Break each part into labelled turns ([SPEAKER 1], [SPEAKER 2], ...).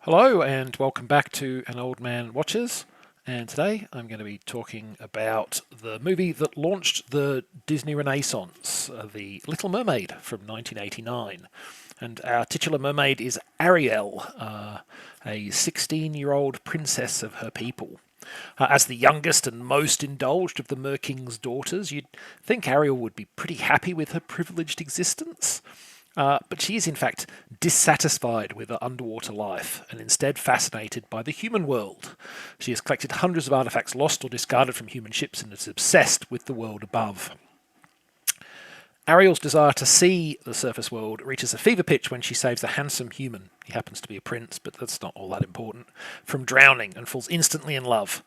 [SPEAKER 1] Hello and welcome back to An Old Man Watches. And today I'm going to be talking about the movie that launched the Disney Renaissance, The Little Mermaid from 1989. And our titular mermaid is Ariel, a 16-year-old princess of her people. As the youngest and most indulged of the Merking's daughters, you'd think Ariel would be pretty happy with her privileged existence. But she is, in fact, dissatisfied with her underwater life and instead fascinated by the human world. She has collected hundreds of artifacts lost or discarded from human ships and is obsessed with the world above. Ariel's desire to see the surface world reaches a fever pitch when she saves a handsome human, he happens to be a prince, but that's not all that important, from drowning and falls instantly in love.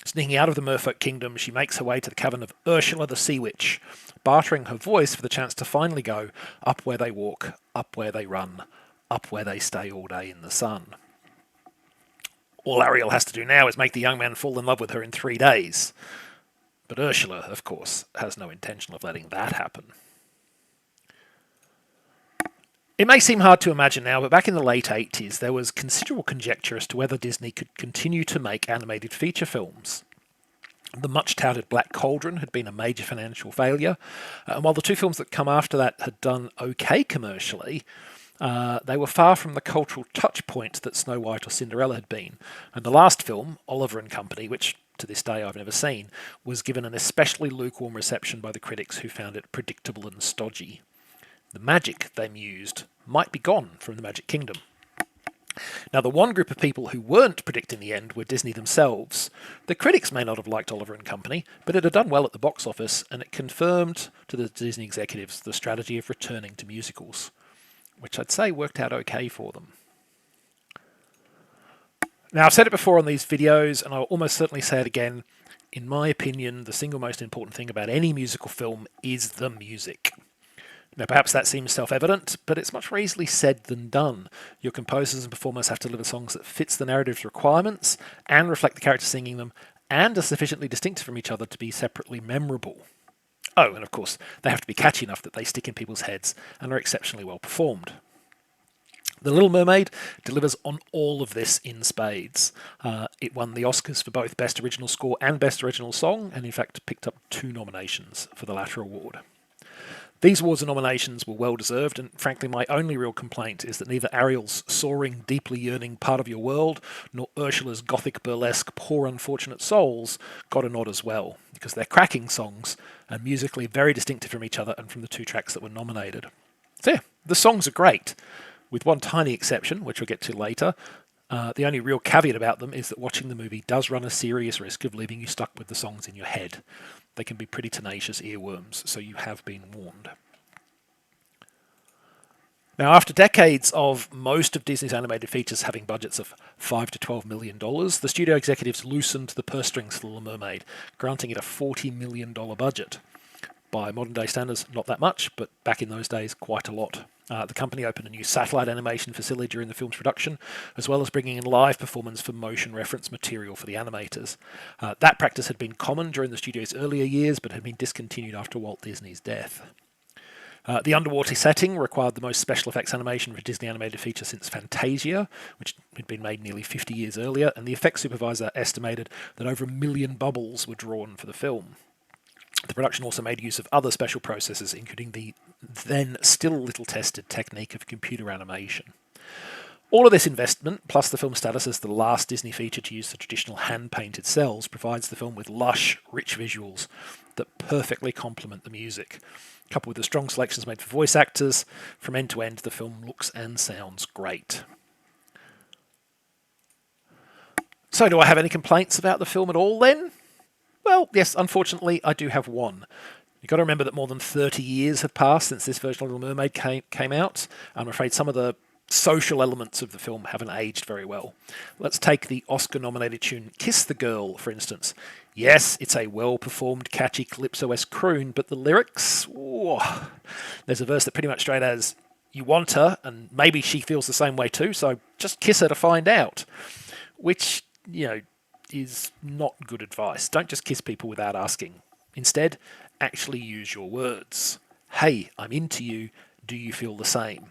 [SPEAKER 1] Sneaking out of the merfolk kingdom, she makes her way to the cavern of Ursula the Sea Witch, bartering her voice for the chance to finally go up where they walk, up where they run, up where they stay all day in the sun. All Ariel has to do now is make the young man fall in love with her in 3 days. But Ursula, of course, has no intention of letting that happen. It may seem hard to imagine now, but back in the late 80s, there was considerable conjecture as to whether Disney could continue to make animated feature films. The much-touted Black Cauldron had been a major financial failure, and while the two films that come after that had done okay commercially, they were far from the cultural touch point that Snow White or Cinderella had been. And the last film, Oliver and Company, which to this day I've never seen, was given an especially lukewarm reception by the critics who found it predictable and stodgy. The magic they mused might be gone from the Magic Kingdom. Now, the one group of people who weren't predicting the end were Disney themselves. The critics may not have liked Oliver and Company, but it had done well at the box office, and it confirmed to the Disney executives the strategy of returning to musicals, which I'd say worked out okay for them. Now, I've said it before on these videos, and I'll almost certainly say it again. In my opinion, the single most important thing about any musical film is the music. Now, perhaps that seems self-evident, but it's much more easily said than done. Your composers and performers have to deliver songs that fits the narrative's requirements and reflect the characters singing them and are sufficiently distinctive from each other to be separately memorable. Oh, and of course, they have to be catchy enough that they stick in people's heads and are exceptionally well performed. The Little Mermaid delivers on all of this in spades. It won the Oscars for both Best Original Score and Best Original Song, and in fact picked up 2 nominations for the latter award. These awards and nominations were well deserved, and frankly my only real complaint is that neither Ariel's soaring, deeply yearning Part of Your World, nor Ursula's gothic burlesque Poor Unfortunate Souls got a nod as well, because they're cracking songs and musically very distinctive from each other and from the 2 tracks that were nominated. So yeah, the songs are great, with one tiny exception, which we'll get to later. The only real caveat about them is that watching the movie does run a serious risk of leaving you stuck with the songs in your head. They can be pretty tenacious earworms, so you have been warned. Now, after decades of most of Disney's animated features having budgets of $5 to $12 million, the studio executives loosened the purse strings for The Little Mermaid, granting it a $40 million budget. By modern day standards, not that much, but back in those days, quite a lot. The company opened a new satellite animation facility during the film's production, as well as bringing in live performance for motion reference material for the animators. That practice had been common during the studio's earlier years, but had been discontinued after Walt Disney's death. The underwater setting required the most special effects animation for a Disney animated feature since Fantasia, which had been made nearly 50 years earlier, and the effects supervisor estimated that over 1 million bubbles were drawn for the film. The production also made use of other special processes, including the then still little tested technique of computer animation. All of this investment, plus the film's status as the last Disney feature to use the traditional hand-painted cells, provides the film with lush, rich visuals that perfectly complement the music. Coupled with the strong selections made for voice actors, from end to end, the film looks and sounds great. So do I have any complaints about the film at all then? Well, yes, unfortunately, I do have one. You've got to remember that more than 30 years have passed since this version of Little Mermaid came out. I'm afraid some of the social elements of the film haven't aged very well. Let's take the Oscar-nominated tune Kiss the Girl, for instance. Yes, it's a well-performed, catchy Calypso-esque croon, but the lyrics... Oh, there's a verse that pretty much straight as, you want her, and maybe she feels the same way too, so just kiss her to find out. Which, is not good advice. Don't just kiss people without asking. Instead, actually use your words. Hey, I'm into you. Do you feel the same?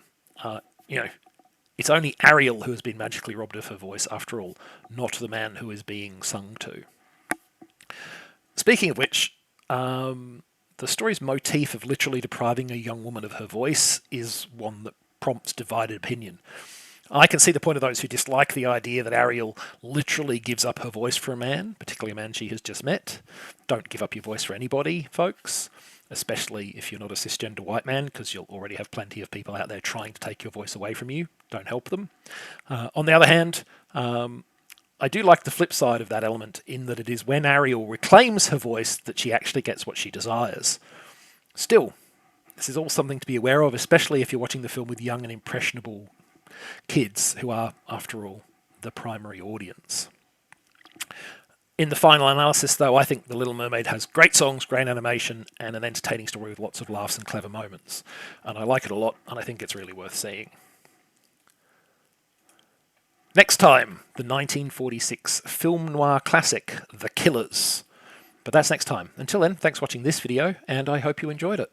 [SPEAKER 1] It's only Ariel who has been magically robbed of her voice, after all, not the man who is being sung to. Speaking of which, the story's motif of literally depriving a young woman of her voice is one that prompts divided opinion. I can see the point of those who dislike the idea that Ariel literally gives up her voice for a man, particularly a man she has just met. Don't give up your voice for anybody, folks, especially if you're not a cisgender white man, because you'll already have plenty of people out there trying to take your voice away from you. Don't help them. On the other hand, I do like the flip side of that element, in that it is when Ariel reclaims her voice that she actually gets what she desires. Still, this is all something to be aware of, especially if you're watching the film with young and impressionable kids, who are, after all, the primary audience. In the final analysis, though, I think The Little Mermaid has great songs, great animation, and an entertaining story with lots of laughs and clever moments. And I like it a lot, and I think it's really worth seeing. Next time, the 1946 film noir classic, The Killers. But that's next time. Until then, thanks for watching this video, and I hope you enjoyed it.